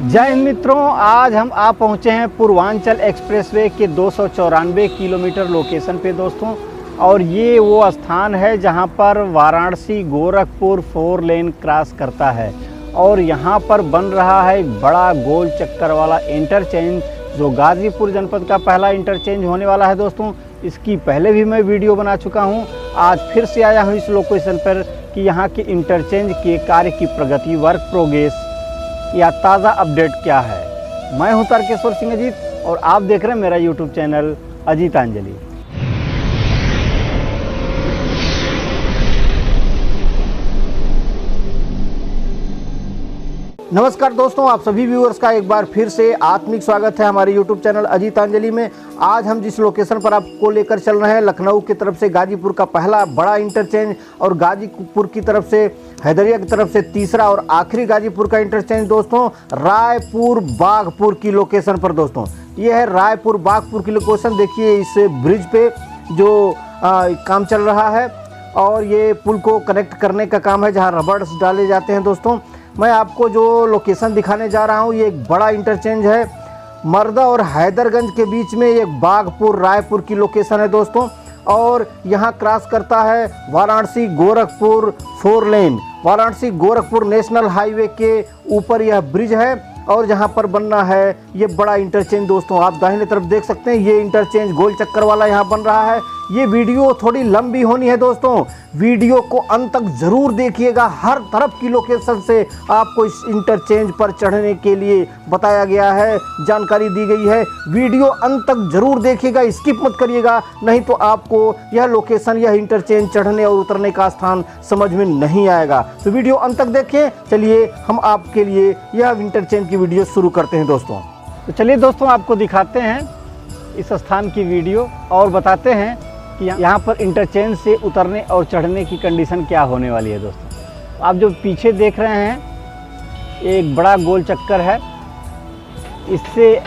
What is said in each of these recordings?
जय हिंद मित्रों, आज हम आ पहुंचे हैं पूर्वांचल एक्सप्रेसवे के 294 किलोमीटर लोकेशन पे दोस्तों। और ये वो स्थान है जहां पर वाराणसी गोरखपुर 4 लेन क्रॉस करता है। और यहां पर बन रहा है एक बड़ा गोल चक्कर वाला इंटरचेंज, जो गाजीपुर जनपद का पहला इंटरचेंज होने वाला है दोस्तों। इसकी पहले भी मैं वीडियो बना चुका हूं। आज फिर से आया हूं इस लोकेशन पर कि यहाँ के इंटरचेंज के कार्य की प्रगति, वर्क प्रोग्रेस या ताज़ा अपडेट क्या है। मैं हूं तारकेश्वर सिंह अजीत और आप देख रहे हैं मेरा यूट्यूब चैनल अजीतांजलि। नमस्कार दोस्तों, आप सभी व्यूअर्स का एक बार फिर से आत्मिक स्वागत है हमारे यूट्यूब चैनल अजीतांजलि में। आज हम जिस लोकेशन पर आपको लेकर चल रहे हैं, लखनऊ की तरफ से गाजीपुर का पहला बड़ा इंटरचेंज और गाजीपुर की तरफ से हैदरिया की तरफ से तीसरा और आखिरी गाजीपुर का इंटरचेंज दोस्तों, रायपुर बागपुर की लोकेशन पर दोस्तों। ये है रायपुर बागपुर की लोकेशन। देखिए इस ब्रिज पे जो काम चल रहा है और ये पुल को कनेक्ट करने का काम है, जहाँ रबर्स डाले जाते हैं दोस्तों। मैं आपको जो लोकेशन दिखाने जा रहा हूँ, ये एक बड़ा इंटरचेंज है। मर्दा और हैदरगंज के बीच में ये बागपुर रायपुर की लोकेशन है दोस्तों। और यहाँ क्रॉस करता है वाराणसी गोरखपुर 4 लेन। वाराणसी गोरखपुर नेशनल हाईवे के ऊपर यह ब्रिज है और जहाँ पर बनना है ये बड़ा इंटरचेंज दोस्तों। आप दाहिने तरफ देख सकते हैं, ये इंटरचेंज गोल चक्कर वाला यहाँ बन रहा है। ये वीडियो थोड़ी लंबी होनी है दोस्तों, वीडियो को अंत तक ज़रूर देखिएगा। हर तरफ की लोकेशन से आपको इस इंटरचेंज पर चढ़ने के लिए बताया गया है, जानकारी दी गई है। वीडियो अंत तक ज़रूर देखिएगा, स्किप मत करिएगा, नहीं तो आपको यह लोकेशन, यह इंटरचेंज चढ़ने और उतरने का स्थान समझ में नहीं आएगा। तो वीडियो अंत तक देखें। चलिए हम आपके लिए यह इंटरचेंज की वीडियो शुरू करते हैं दोस्तों। तो चलिए दोस्तों, आपको दिखाते हैं इस स्थान की वीडियो और बताते हैं कि यहाँ पर इंटरचेंज से उतरने और चढ़ने की कंडीशन क्या होने वाली है दोस्तों। आप जो पीछे देख रहे हैं, एक बड़ा गोल चक्कर है, इससे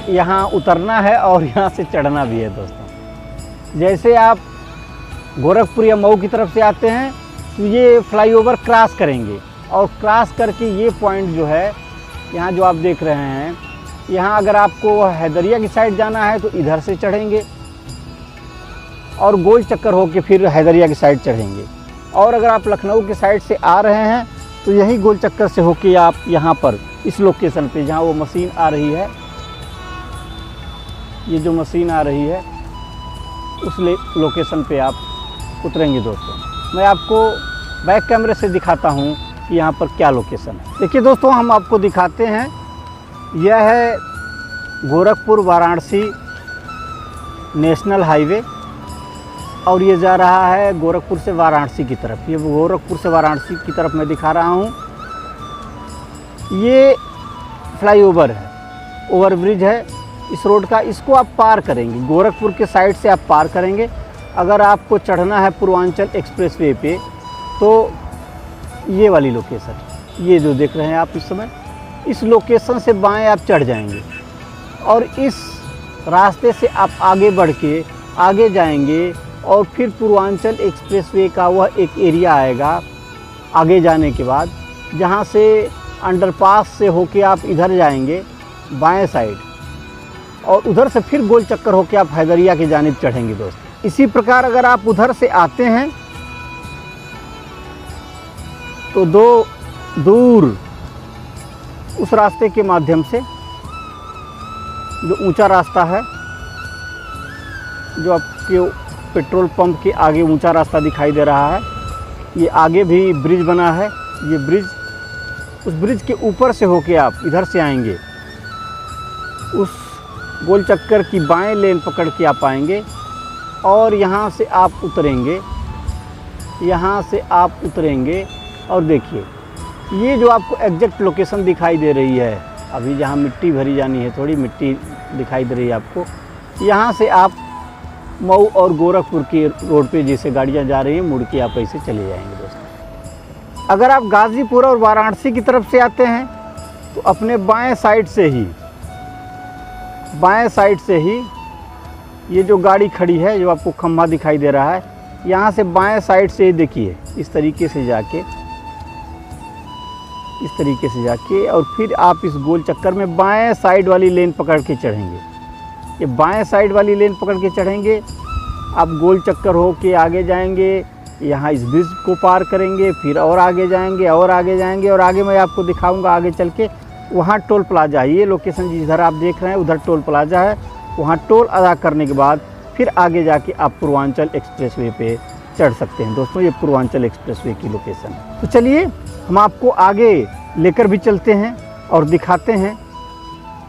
यहाँ उतरना है और यहाँ से चढ़ना भी है दोस्तों। जैसे आप गोरखपुर या मऊ की तरफ से आते हैं तो ये फ्लाईओवर क्रॉस करेंगे और क्रॉस करके ये पॉइंट जो है यहाँ जो आप देख रहे हैं, यहाँ अगर आपको हैदरिया की साइड जाना है तो इधर से चढ़ेंगे और गोल चक्कर होके फिर हैदरिया की साइड चढ़ेंगे। और अगर आप लखनऊ की साइड से आ रहे हैं तो यही गोल चक्कर से होके आप यहाँ पर इस लोकेशन पे, जहाँ वो मशीन आ रही है, ये जो मशीन आ रही है उस लोकेशन पे आप उतरेंगे दोस्तों। मैं आपको बैक कैमरे से दिखाता हूँ कि यहाँ पर क्या लोकेशन है। देखिए दोस्तों, हम आपको दिखाते हैं, यह है गोरखपुर वाराणसी नेशनल हाईवे और ये जा रहा है गोरखपुर से वाराणसी की तरफ। ये गोरखपुर से वाराणसी की तरफ मैं दिखा रहा हूँ। ये फ्लाईओवर है, ओवरब्रिज है इस रोड का। इसको आप पार करेंगे, गोरखपुर के साइड से आप पार करेंगे। अगर आपको चढ़ना है पूर्वांचल एक्सप्रेसवे पे तो ये वाली लोकेशन, ये जो देख रहे हैं आप इस समय, इस लोकेशन से बाएं आप चढ़ जाएंगे और इस रास्ते से आप आगे बढ़ के आगे जाएंगे और फिर पूर्वांचल एक्सप्रेसवे का वह एक एरिया आएगा आगे जाने के बाद, जहाँ से अंडरपास से होके आप इधर जाएंगे बाएं साइड और उधर से फिर गोल चक्कर होके आप हैदरिया की जानिब चढ़ेंगे दोस्त। इसी प्रकार अगर आप उधर से आते हैं तो दूर उस रास्ते के माध्यम से, जो ऊंचा रास्ता है, जो आपके पेट्रोल पंप के आगे ऊंचा रास्ता दिखाई दे रहा है, ये आगे भी ब्रिज बना है। ये ब्रिज, उस ब्रिज के ऊपर से होके आप इधर से आएंगे, उस गोल चक्कर की बाएं लेन पकड़ के आप आएंगे और यहाँ से आप उतरेंगे, यहाँ से आप उतरेंगे। और देखिए ये जो आपको एग्जैक्ट लोकेशन दिखाई दे रही है, अभी जहाँ मिट्टी भरी जानी है, थोड़ी मिट्टी दिखाई दे रही है आपको, यहाँ से आप मऊ और गोरखपुर के रोड पे जैसे गाड़ियाँ जा रही हैं, मुड़ के आप ऐसे चले जाएंगे दोस्तों। अगर आप गाजीपुर और वाराणसी की तरफ से आते हैं तो अपने बाएं साइड से ही ये जो गाड़ी खड़ी है, जो आपको खंभा दिखाई दे रहा है, यहाँ से बाएं साइड से ही देखिए इस तरीके से जाके इस तरीके से जाके और फिर आप इस गोल चक्कर में बाएं साइड वाली लेन पकड़ के चढ़ेंगे। ये बाएं साइड वाली लेन पकड़ के चढ़ेंगे, आप गोल चक्कर हो के आगे जाएंगे, यहाँ इस ब्रिज को पार करेंगे, फिर और आगे जाएंगे और आगे जाएंगे और आगे मैं आपको दिखाऊंगा आगे चल के। वहाँ टोल प्लाजा है, ये लोकेशन जिधर आप देख रहे हैं उधर टोल प्लाजा है। वहाँ टोल अदा करने के बाद फिर आगे जाके आप पूर्वांचल एक्सप्रेसवे पे चढ़ सकते हैं। दोस्तों ये पूर्वांचल एक्सप्रेसवे की लोकेशन है। तो चलिए हम आपको आगे लेकर भी चलते हैं और दिखाते हैं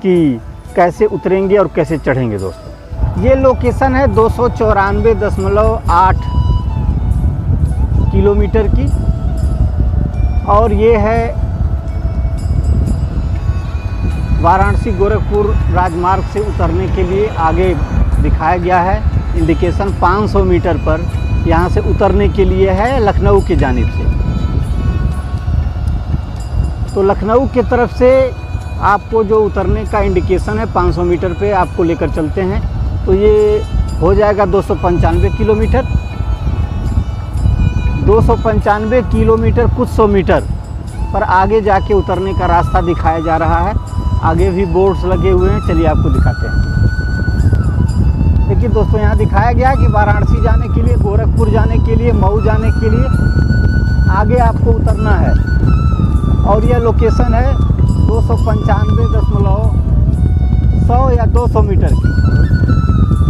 कि कैसे उतरेंगे और कैसे चढ़ेंगे। दोस्तों ये लोकेशन है 294.8 किलोमीटर की और ये है वाराणसी गोरखपुर राजमार्ग से उतरने के लिए आगे दिखाया गया है इंडिकेशन 500 मीटर पर यहाँ से उतरने के लिए है लखनऊ की जानिब से। तो लखनऊ की तरफ से आपको जो उतरने का इंडिकेशन है 500 मीटर पे आपको लेकर चलते हैं। तो ये हो जाएगा 295 किलोमीटर। 295 किलोमीटर कुछ 100 मीटर पर आगे जाके उतरने का रास्ता दिखाया जा रहा है। आगे भी बोर्ड्स लगे हुए हैं, चलिए आपको दिखाते हैं। देखिए दोस्तों यहाँ दिखाया गया कि वाराणसी जाने के लिए, गोरखपुर जाने के लिए, मऊ जाने के लिए आगे आपको उतरना है और यह लोकेशन है 295.100 या 200 मीटर की।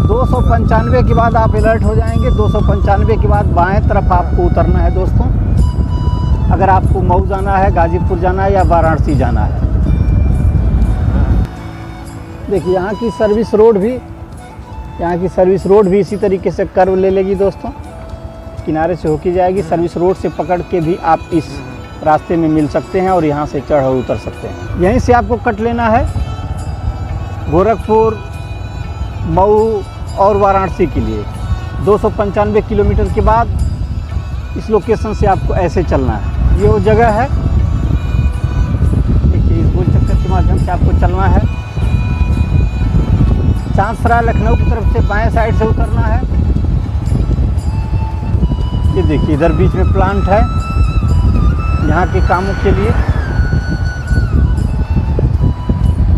295 के बाद आप अलर्ट हो जाएंगे। 295 के बाद बाएं तरफ आपको उतरना है दोस्तों, अगर आपको मऊ जाना है, गाजीपुर जाना है या वाराणसी जाना है। देखिए यहाँ की सर्विस रोड भी इसी तरीके से कर्व ले लेगी दोस्तों, किनारे से होके जाएगी। सर्विस रोड से पकड़ के भी आप इस रास्ते में मिल सकते हैं और यहाँ से चढ़ और उतर सकते हैं। यहीं से आपको कट लेना है गोरखपुर, मऊ और वाराणसी के लिए। 295 किलोमीटर के बाद इस लोकेशन से आपको ऐसे चलना है। ये वो जगह है, देखिए इस गोल चक्कर के माध्यम से आपको चलना है। चांदसरा लखनऊ की तरफ से बाएं साइड से उतरना है। ये देखिए इधर बीच में प्लांट है यहाँ के कामों के लिए।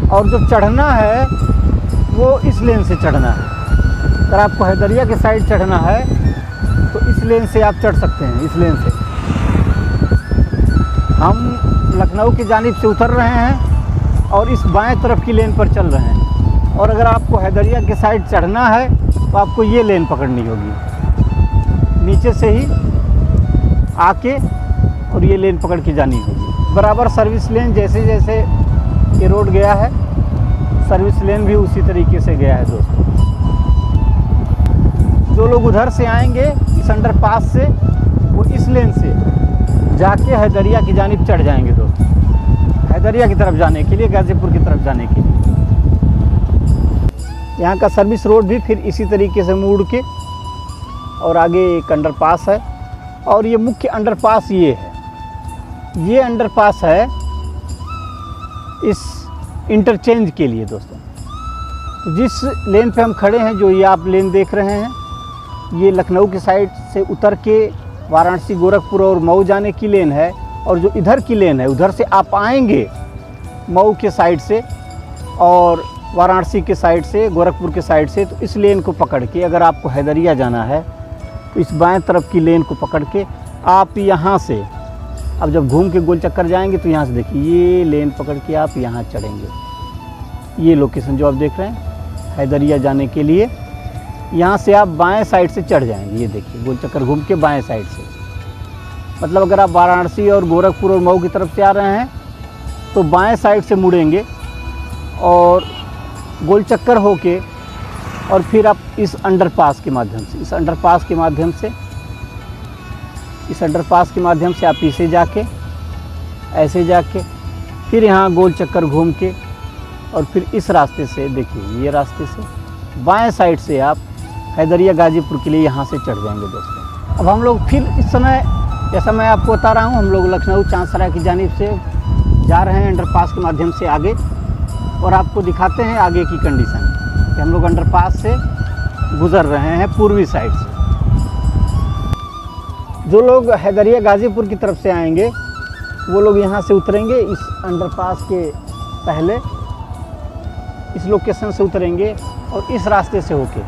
और जो चढ़ना है वो इस लेन से चढ़ना है। अगर आपको हैदरिया के साइड चढ़ना है तो इस लेन से आप चढ़ सकते हैं। इस लेन से हम लखनऊ की जानिब से उतर रहे हैं और इस बाएं तरफ की लेन पर चल रहे हैं। और अगर आपको हैदरिया के साइड चढ़ना है तो आपको ये लेन पकड़नी होगी, नीचे से ही आके और ये लेन पकड़ के जानी होगी। बराबर सर्विस लेन जैसे जैसे ये रोड गया है, सर्विस लेन भी उसी तरीके से गया है दोस्तों। जो लोग उधर से आएंगे इस अंडरपास से, वो इस लेन से जाके हैदरिया की जानिब चढ़ जाएंगे दोस्तों, हैदरिया की तरफ जाने के लिए, गाजीपुर की तरफ जाने के लिए। यहाँ का सर्विस रोड भी फिर इसी तरीके से मुड़ के और आगे एक अंडरपास है। और ये मुख्य अंडरपास ये है, ये अंडरपास है इस इंटरचेंज के लिए दोस्तों। तो जिस लेन पे हम खड़े हैं, जो ये आप लेन देख रहे हैं, ये लखनऊ की साइड से उतर के वाराणसी, गोरखपुर और मऊ जाने की लेन है। और जो इधर की लेन है, उधर से आप आएंगे मऊ के साइड से और वाराणसी के साइड से, गोरखपुर के साइड से, तो इस लेन को पकड़ के अगर आपको हैदरिया जाना है तो इस बाएं तरफ की लेन को पकड़ के आप यहाँ से, अब जब घूम के गोल चक्कर जाएंगे तो यहाँ से देखिए ये लेन पकड़ के आप यहाँ चढ़ेंगे। ये लोकेशन जो आप देख रहे हैं हैदरिया जाने के लिए, यहाँ से आप बाएं साइड से चढ़ जाएंगे। ये देखिए गोल चक्कर घूम के बाएं साइड से, मतलब अगर आप वाराणसी और गोरखपुर और मऊ की तरफ से आ रहे हैं तो बाएं साइड से मुड़ेंगे और गोल चक्कर होके और फिर आप इस अंडरपास के माध्यम से, इस अंडरपास के माध्यम से आप पीछे जाके, ऐसे जाके, फिर यहाँ गोल चक्कर घूम के और फिर इस रास्ते से, देखिए ये रास्ते से बाएं साइड से आप हैदरिया गाजीपुर के लिए यहाँ से चढ़ जाएंगे दोस्तों। अब हम लोग फिर इस समय, जैसा मैं आपको बता रहा हूँ, हम लोग लखनऊ चांदसरा की जानिब से जा रहे हैं अंडरपास के माध्यम से आगे, और आपको दिखाते हैं आगे की कंडीशन कि हम लोग अंडरपास से गुज़र रहे हैं पूर्वी साइड से। जो लोग हैदरिया गाजीपुर की तरफ से आएंगे वो लोग यहाँ से उतरेंगे, इस अंडरपास के पहले इस लोकेशन से उतरेंगे और इस रास्ते से होके,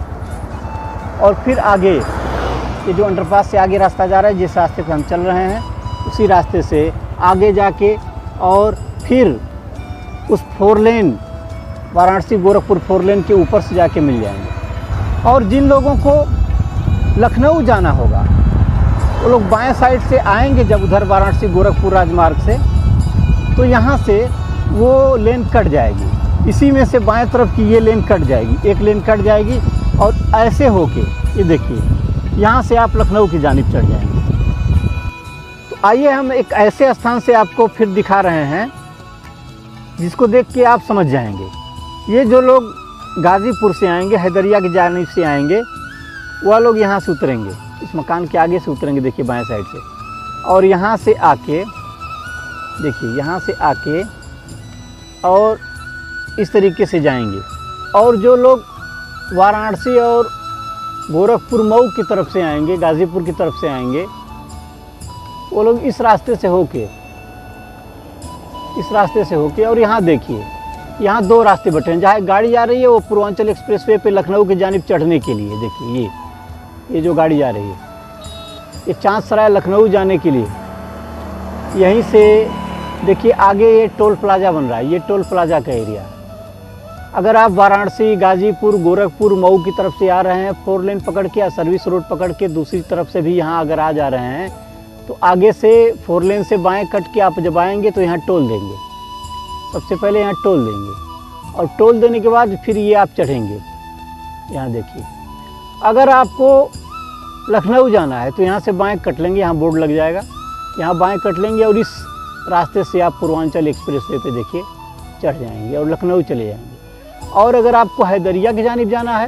और फिर आगे ये जो अंडरपास से आगे रास्ता जा रहा है, जिस रास्ते पे हम चल रहे हैं उसी रास्ते से आगे जाके और फिर उस 4 लेन वाराणसी गोरखपुर 4 लेन के ऊपर से जाके मिल जाएंगे। और जिन लोगों को लखनऊ जाना होगा वो लोग बाएं साइड से आएंगे जब उधर वाराणसी गोरखपुर राजमार्ग से, तो यहाँ से वो लेन कट जाएगी, इसी में से बाएं तरफ की ये लेन कट जाएगी, एक लेन कट जाएगी और ऐसे होके ये देखिए यहाँ से आप लखनऊ की जानिब चढ़ जाएंगे। तो आइए हम एक ऐसे स्थान से आपको फिर दिखा रहे हैं जिसको देख के आप समझ जाएंगे। ये जो लोग गाज़ीपुर से आएंगे, हैदरिया की जानिब से आएंगे, वह लोग यहाँ से उतरेंगे, इस मकान के आगे से उतरेंगे, देखिए बाएं साइड से, और यहाँ से आके देखिए यहाँ से आके और इस तरीके से जाएंगे। और जो लोग वाराणसी और गोरखपुर मऊ की तरफ से आएंगे, गाज़ीपुर की तरफ से आएंगे, वो लोग इस रास्ते से होके और यहाँ देखिए यहाँ 2 रास्ते बटे हैं। जहाँ गाड़ी जा रही है वो पूर्वांचल एक्सप्रेसवे पे लखनऊ की जानिब चढ़ने के लिए, देखिए ये जो गाड़ी जा रही है ये चाँद सराय लखनऊ जाने के लिए। यहीं से देखिए आगे ये टोल प्लाज़ा बन रहा है, ये टोल प्लाज़ा का एरिया है। अगर आप वाराणसी, गाज़ीपुर, गोरखपुर, मऊ की तरफ से आ रहे हैं 4 लेन पकड़ के या सर्विस रोड पकड़ के दूसरी तरफ से भी यहाँ अगर आ जा रहे हैं, तो आगे से 4 लेन से बाएं कट के आप जब आएंगे तो यहाँ टोल देंगे, सबसे पहले यहाँ टोल देंगे और टोल देने के बाद फिर ये आप चढ़ेंगे। यहाँ देखिए अगर आपको लखनऊ जाना है तो यहाँ से बाएं कट लेंगे, यहाँ बोर्ड लग जाएगा, यहाँ बाएं कट लेंगे और इस रास्ते से आप पूर्वांचल एक्सप्रेसवे पे देखिए चढ़ जाएंगे और लखनऊ चले जाएंगे। और अगर आपको हैदरिया की जानिब जाना है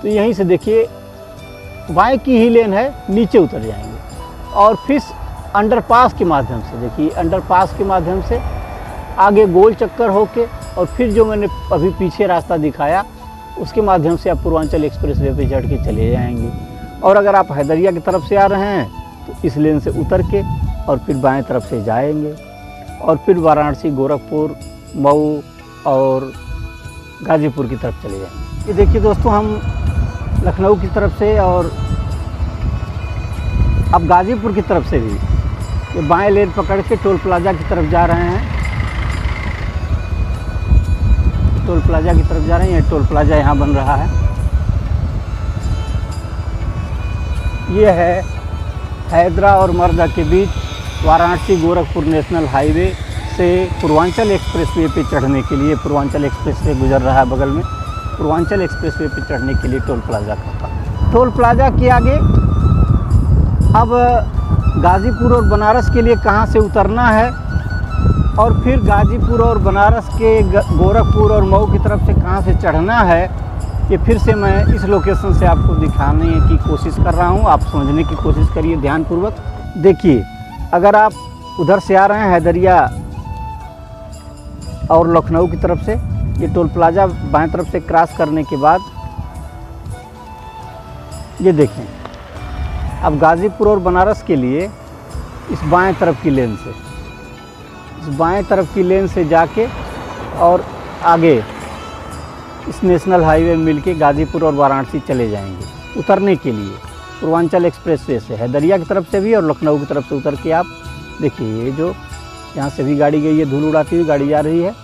तो यहीं से देखिए बाएं की ही लेन है, नीचे उतर जाएंगे और फिर अंडरपास के माध्यम से, देखिए अंडरपास के माध्यम से आगे गोल चक्कर होके और फिर जो मैंने अभी पीछे रास्ता दिखाया उसके माध्यम से आप पूर्वांचल एक्सप्रेसवे पे चढ़ के चले जाएंगे। और अगर आप हैदरिया की तरफ से आ रहे हैं तो इस लेन से उतर के और फिर बाएं तरफ से जाएंगे और फिर वाराणसी, गोरखपुर, मऊ और गाज़ीपुर की तरफ चले जाएंगे। ये देखिए दोस्तों हम लखनऊ की तरफ से और अब गाज़ीपुर की तरफ से भी ये बाएं लेन पकड़ के टोल प्लाज़ा की तरफ जा रहे हैं, टोल प्लाज़ा की तरफ जा रहे हैं। ये टोल प्लाज़ा यहाँ बन रहा है, ये है हैदरा और मर्दा के बीच वाराणसी गोरखपुर नेशनल हाईवे से पूर्वांचल एक्सप्रेसवे पे चढ़ने के लिए, पूर्वांचल एक्सप्रेसवे गुजर रहा है बगल में, पूर्वांचल एक्सप्रेसवे पे चढ़ने के लिए टोल प्लाज़ा का। टोल प्लाज़ा के आगे अब गाज़ीपुर और बनारस के लिए कहाँ से उतरना है और फिर गाज़ीपुर और बनारस के गोरखपुर और मऊ की तरफ से कहाँ से चढ़ना है, ये फिर से मैं इस लोकेशन से आपको दिखाने की कोशिश कर रहा हूँ। आप समझने की कोशिश करिए ध्यानपूर्वक। देखिए अगर आप उधर से आ रहे हैं हैदरिया और लखनऊ की तरफ से, ये टोल प्लाज़ा बाएं तरफ से क्रॉस करने के बाद ये देखें अब गाज़ीपुर और बनारस के लिए इस बाएं तरफ की लेन से, इस बाएं तरफ की लेन से जाके और आगे इस नेशनल हाईवे में मिलके गाज़ीपुर और वाराणसी चले जाएंगे उतरने के लिए पूर्वांचल एक्सप्रेसवे से, हैदरिया की तरफ से भी और लखनऊ की तरफ से उतर के आप देखिए ये जो यहाँ से भी गाड़ी गई है, धूल उड़ाती हुई गाड़ी जा रही है,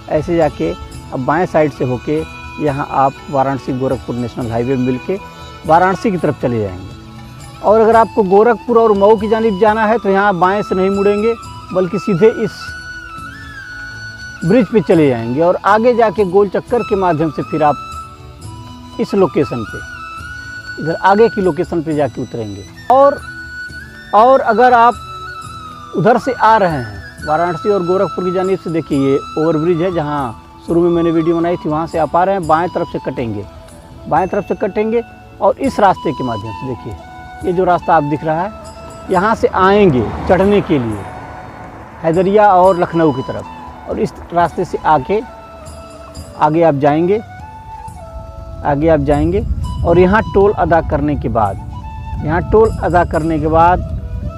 ऐसे जाके अब बाएं साइड से होके यहाँ आप वाराणसी गोरखपुर नेशनल हाईवे में मिलके वाराणसी की तरफ चले जाएंगे। और अगर आपको गोरखपुर और मऊ की जानिब जाना है तो यहाँ बाएं से नहीं मुड़ेंगे बल्कि सीधे इस ब्रिज पे चले जाएंगे और आगे जाके गोल चक्कर के माध्यम से फिर आप इस लोकेशन पे, इधर आगे की लोकेशन पे जाके उतरेंगे। और अगर आप उधर से आ रहे हैं वाराणसी और गोरखपुर की जानिब से, देखिए ये ओवरब्रिज है जहाँ शुरू में मैंने वीडियो बनाई थी, वहाँ से आप आ रहे हैं, बाएं तरफ से कटेंगे, बाएं तरफ से कटेंगे और इस रास्ते के माध्यम से देखिए ये जो रास्ता आप दिख रहा है, यहाँ से आएंगे चढ़ने के लिए हैदरिया और लखनऊ की तरफ, और इस रास्ते से आगे आप जाएंगे और यहाँ टोल अदा करने के बाद,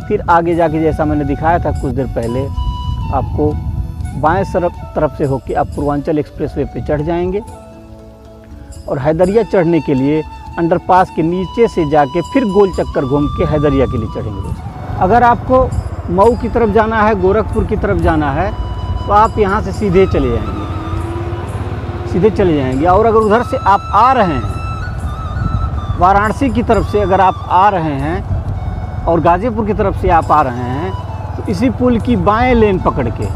फिर आगे जाके जैसा मैंने दिखाया था कुछ देर पहले आपको, बाएं तरफ से होके आप पूर्वांचल एक्सप्रेसवे पे चढ़ जाएंगे और हैदरिया चढ़ने के लिए अंडरपास के नीचे से जाके फिर गोल चक्कर घूम के हैदरिया के लिए चढ़ेंगे दोस्तों। अगर आपको मऊ की तरफ जाना है, गोरखपुर की तरफ जाना है, तो आप यहाँ से सीधे चले जाएंगे। और अगर उधर से आप आ रहे हैं, वाराणसी की तरफ से अगर आप आ रहे हैं और गाज़ीपुर की तरफ से आप आ रहे हैं, तो इसी पुल की बाएं लेन पकड़ के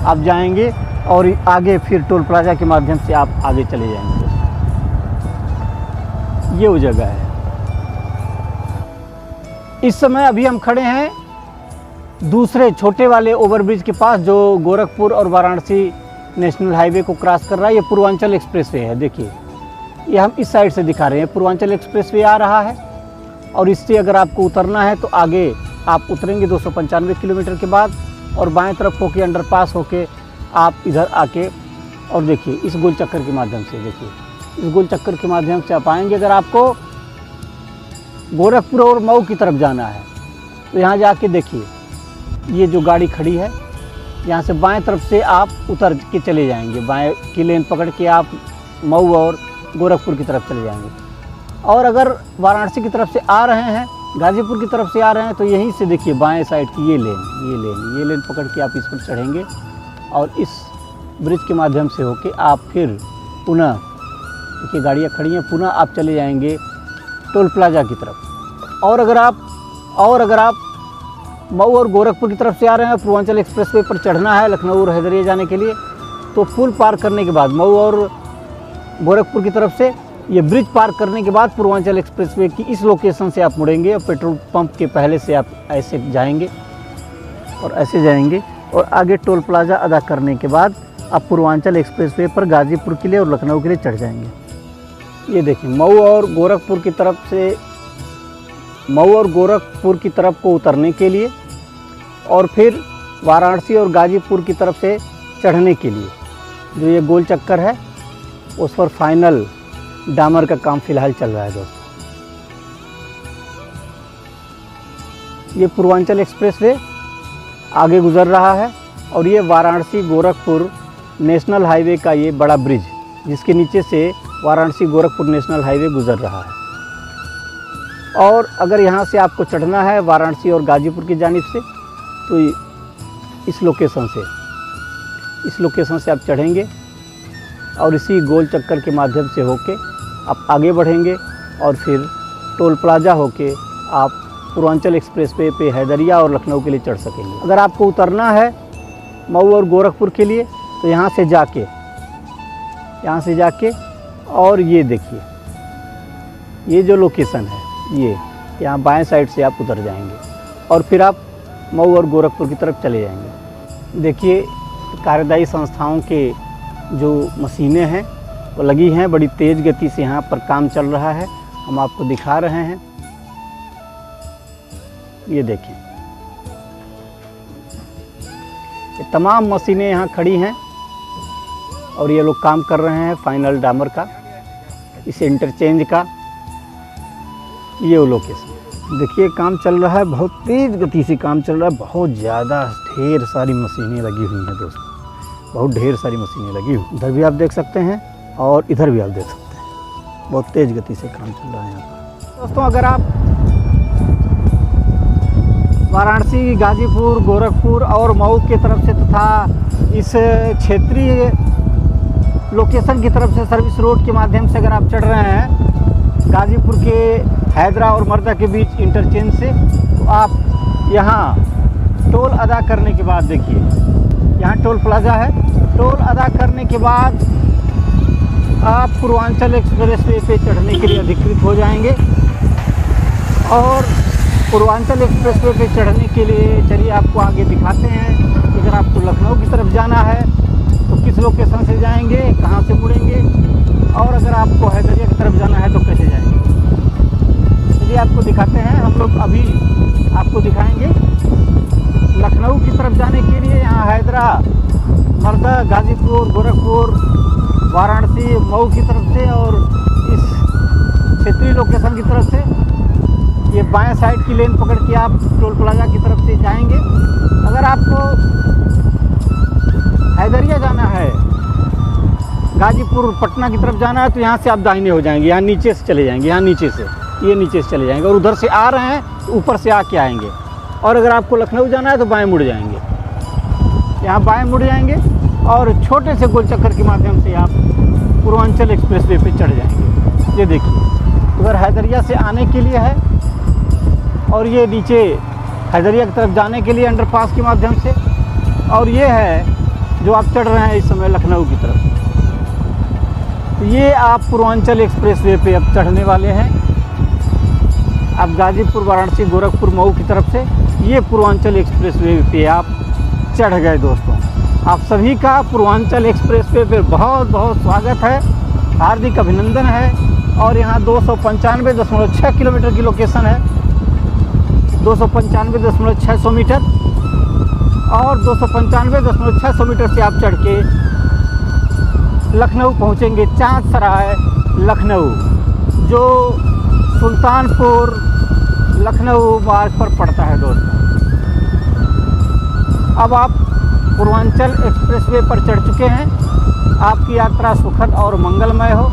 आप जाएंगे और आगे फिर टोल प्लाजा के माध्यम से आप आगे चले जाएंगे दोस्तों। ये वो जगह है। इस समय अभी हम खड़े हैं दूसरे छोटे वाले ओवरब्रिज के पास जो गोरखपुर और वाराणसी नेशनल हाईवे को क्रॉस कर रहा है। ये पूर्वांचल एक्सप्रेसवे है। देखिए, ये हम इस साइड से दिखा रहे हैं। पूर्वांचल एक्सप्रेसवे आ रहा है और इससे अगर आपको उतरना है तो आगे आप उतरेंगे 295 किलोमीटर के बाद और बाएं तरफ होके अंडरपास होके आप इधर आके और देखिए इस गोल चक्कर के माध्यम से, देखिए इस गोल चक्कर के माध्यम से आप आएंगे। अगर आपको गोरखपुर और मऊ की तरफ जाना है तो यहाँ जाके देखिए, ये जो गाड़ी खड़ी है, यहाँ से बाएं तरफ से आप उतर के चले जाएंगे। बाएं की लेन पकड़ के आप मऊ और गोरखपुर की तरफ चले जाएंगे। और अगर वाराणसी की तरफ से आ रहे हैं, गाज़ीपुर की तरफ से आ रहे हैं, तो यहीं से देखिए बाएं साइड की ये लेन पकड़ के आप इस पर चढ़ेंगे और इस ब्रिज के माध्यम से होके आप फिर पुनः, देखिए गाड़ियाँ खड़ी हैं, पुनः आप चले जाएंगे टोल प्लाजा की तरफ। और अगर आप मऊ और गोरखपुर की तरफ से आ रहे हैं, पूर्वांचल एक्सप्रेसवे पर चढ़ना है लखनऊ और हैदरिया जाने के लिए, तो पुल पार करने के बाद मऊ और गोरखपुर की तरफ से ये ब्रिज पार करने के बाद पूर्वांचल एक्सप्रेसवे की इस लोकेशन से आप मुड़ेंगे और पेट्रोल पंप के पहले से आप ऐसे जाएंगे और आगे टोल प्लाजा अदा करने के बाद आप पूर्वांचल एक्सप्रेसवे पर गाज़ीपुर के लिए और लखनऊ के लिए चढ़ जाएंगे। ये देखिए, मऊ और गोरखपुर की तरफ को उतरने के लिए और फिर वाराणसी और गाज़ीपुर की तरफ से चढ़ने के लिए जो ये गोल चक्कर है, उस पर फाइनल डामर का काम फिलहाल चल रहा है दोस्तों। ये पूर्वांचल एक्सप्रेसवे आगे गुजर रहा है और ये वाराणसी गोरखपुर नेशनल हाईवे का ये बड़ा ब्रिज, जिसके नीचे से वाराणसी गोरखपुर नेशनल हाईवे गुजर रहा है। और अगर यहाँ से आपको चढ़ना है वाराणसी और गाज़ीपुर की जानिब से, तो इस लोकेशन से आप चढ़ेंगे और इसी गोल चक्कर के माध्यम से होके आप आगे बढ़ेंगे और फिर टोल प्लाजा होके आप पूर्वांचल एक्सप्रेसवे पे हैदरिया और लखनऊ के लिए चढ़ सकेंगे। अगर आपको उतरना है मऊ और गोरखपुर के लिए, तो यहाँ से जाके और ये देखिए, ये जो लोकेशन है, ये यहाँ बाएं साइड से आप उतर जाएंगे और फिर आप मऊ और गोरखपुर की तरफ चले जाएंगे। देखिए, कार्यदायी संस्थाओं के जो मशीनें हैं वो लगी हैं, बड़ी तेज़ गति से यहाँ पर काम चल रहा है। हम आपको दिखा रहे हैं, ये देखें, ये तमाम मशीनें यहाँ खड़ी हैं और ये लोग काम कर रहे हैं फाइनल डामर का, इस इंटरचेंज का। ये वो लोकेशन देखिए, काम चल रहा है, बहुत तेज़ गति से काम चल रहा है। बहुत ज़्यादा ढेर सारी मशीनें लगी हुई हैं दोस्तों, बहुत ढेर सारी मशीनें लगी हुई। इधर भी आप देख सकते हैं और इधर भी आप देख सकते हैं, बहुत तेज़ गति से काम चल रहा है यहाँ पर दोस्तों। अगर आप वाराणसी, गाज़ीपुर, गोरखपुर और मऊ की तरफ से तथा इस क्षेत्रीय लोकेशन की तरफ से सर्विस रोड के माध्यम से अगर आप चढ़ रहे हैं गाज़ीपुर के हैदरा और मर्दा के बीच इंटरचेंज से, तो आप यहाँ टोल अदा करने के बाद, देखिए यहाँ टोल प्लाजा है, टोल अदा करने के बाद आप पूर्वांचल एक्सप्रेसवे पे चढ़ने के लिए अधिकृत हो जाएंगे। और पूर्वांचल एक्सप्रेसवे पे चढ़ने के लिए चलिए आपको आगे दिखाते हैं कि अगर आपको लखनऊ की तरफ जाना है तो किस लोकेशन से जाएंगे, कहाँ से मुड़ेंगे, और अगर आपको हैदरिया की तरफ जाना है तो कैसे जाएंगे। चलिए आपको दिखाते हैं। हम लोग अभी आपको दिखाएंगे लखनऊ की तरफ जाने के लिए। यहाँ हैदरा, मर्दा, गाज़ीपुर, गोरखपुर, वाराणसी, मऊ की तरफ से और इस क्षेत्रीय लोकेशन की तरफ से ये बाएं साइड की लेन पकड़ के आप टोल प्लाजा की तरफ से जाएंगे। अगर आपको हैदरिया जाना है, गाजीपुर पटना की तरफ जाना है, तो यहाँ से आप दाहिने हो जाएंगे, यहाँ नीचे से चले जाएंगे, यहाँ नीचे से, ये नीचे से चले जाएंगे और उधर से आ रहे हैं तो ऊपर से आके आएंगे। और अगर आपको लखनऊ जाना है तो बाएं मुड़ जाएंगे, यहाँ बाएं मुड़ जाएंगे और छोटे से गोल चक्कर के माध्यम से आप पूर्वांचल एक्सप्रेसवे पे चढ़ जाएंगे। ये देखिए उधर हैदरिया से आने के लिए है और ये नीचे हैदरिया की तरफ जाने के लिए अंडरपास के माध्यम से, और ये है जो आप चढ़ रहे हैं इस समय लखनऊ की तरफ। तो ये आप पूर्वांचल एक्सप्रेसवे पे अब चढ़ने वाले हैं। आप गाजीपुर, वाराणसी, गोरखपुर, मऊ की तरफ से ये पूर्वांचल एक्सप्रेसवे पे आप चढ़ गए। दोस्तों, आप सभी का पूर्वांचल एक्सप्रेसवे पे बहुत बहुत स्वागत है, हार्दिक अभिनंदन है। और यहाँ 295.6 किलोमीटर की लोकेशन है, 295.600 मीटर, और 295.600 मीटर से आप चढ़ के लखनऊ पहुँचेंगे। चाँद सराय लखनऊ, जो सुल्तानपुर लखनऊ मार्ग पर पड़ता है। दोस्तों, अब आप पूर्वांचल एक्सप्रेसवे पर चढ़ चुके हैं। आपकी यात्रा सुखद और मंगलमय हो।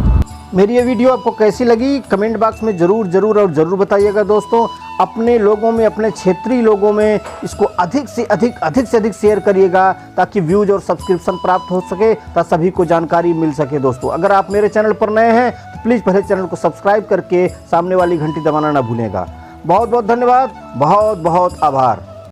मेरी ये वीडियो आपको कैसी लगी कमेंट बॉक्स में ज़रूर बताइएगा। दोस्तों, अपने लोगों में, अपने क्षेत्रीय लोगों में इसको अधिक से अधिक शेयर करिएगा, ताकि व्यूज और सब्सक्रिप्शन प्राप्त हो सके, ताकि सभी को जानकारी मिल सके। दोस्तों, अगर आप मेरे चैनल पर नए हैं तो प्लीज़ पहले चैनल को सब्सक्राइब करके सामने वाली घंटी दबाना ना भूलेगा। बहुत बहुत धन्यवाद, बहुत बहुत आभार।